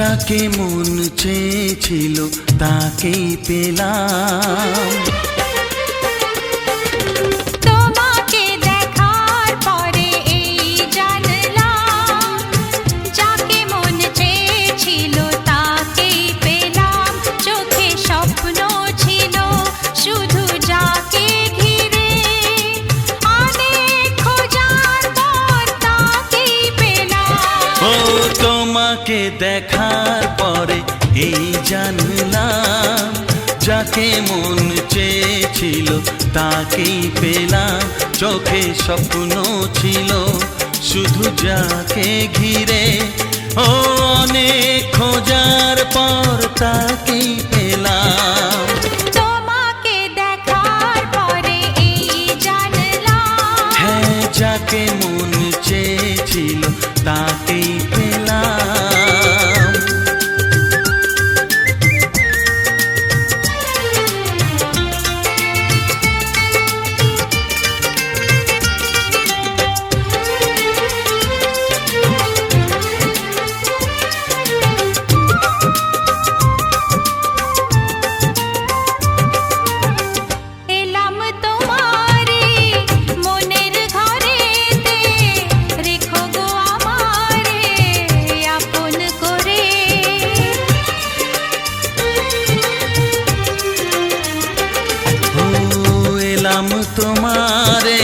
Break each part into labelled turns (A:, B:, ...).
A: যাকে মন চেয়েছিল তাকেই পেলাম।
B: তোমাকে দেখার পরে এই জানলাম, যাকে মন চেয়েছিল তাকেই পেলাম। চোখে স্বপ্ন ছিল শুধু যাকে ঘিরে, অনেক খোঁজার পর তাকেই পেলাম।
A: ও তোমাকে দেখার পরে এই জানলাম, যাকে মন চেয়েছিল তাকেই পেলাম। চোখে স্বপ্ন ছিল শুধু যাকে ঘিরে, ও অনেক খোঁজার পর তাকেই পেলাম।
B: তোমাকে দেখার পরে এই জানলাম,
A: হ্যাঁ, যাকে মন চেয়েছিল তাকেই পেলাম।
B: এলাম তোমারে মনের ঘরেতে, রেখো গো আমারে আপন করে।
A: ও এলাম তোমারে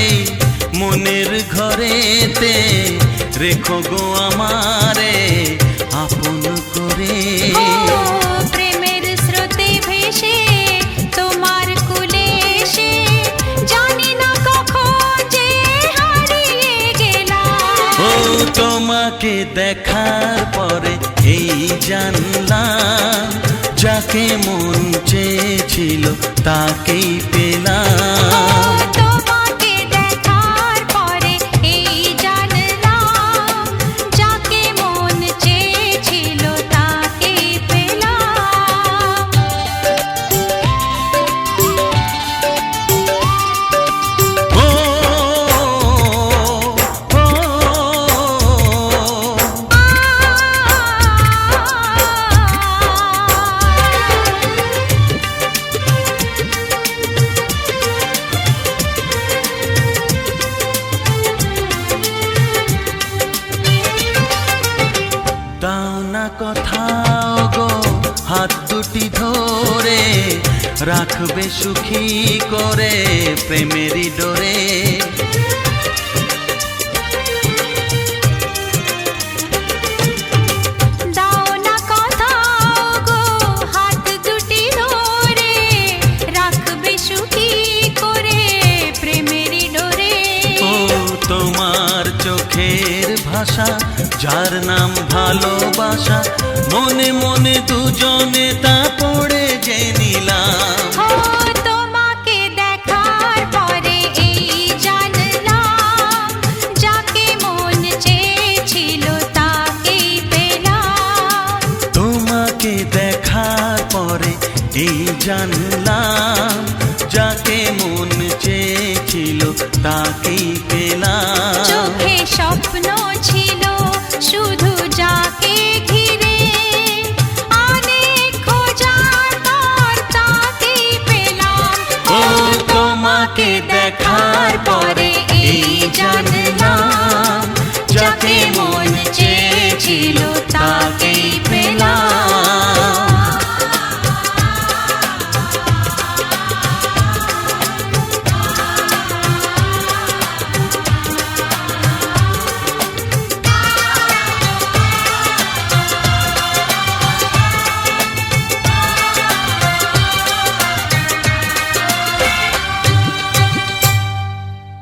A: মনের ঘরেতে, রেখো গো আমারে আপন করে।
B: ও প্রেমের স্রোতে ভেসে তোমার কুলে এসে, জানি না কখন যে হারিয়ে গেলাম।
A: ও তোমাকে দেখার পরে এই জানলাম, যাকে মন চেয়েছিল তাকেই পেলাম।
B: তোমাকে দেখার পরে এই জানলাম, যাকে মন চেয়েছিল তাকেই পেলাম।
A: ও, ও, দাও না কোথাও গো হাত দুটি ধরে, রাখবে সুখী করে প্রেমেরই ডোরে।
B: দাও না কোথাও গো হাত দুটি ধরে, রাখবে সুখী করে প্রেমেরই ডোরে।
A: ও তোমার চোখের ভাষা, যার নাম ভালোবাসা, মনে মনে দুজনে তা পড়ে যে নিলাম।
B: ও তোমাকে দেখার পরে এই জানলাম, যাকে মন চেয়েছিল তাকেই পেলাম।
A: তোমাকে দেখার পরে এই জানলাম, যাকে মন চেয়েছিল তাকেই পেলাম।
B: চোখে স্বপ্ন ছিল শুধু যাকে ঘিরে, অনেক খোঁজার পর তাকেই পেলাম।
A: ও তোমাকে দেখার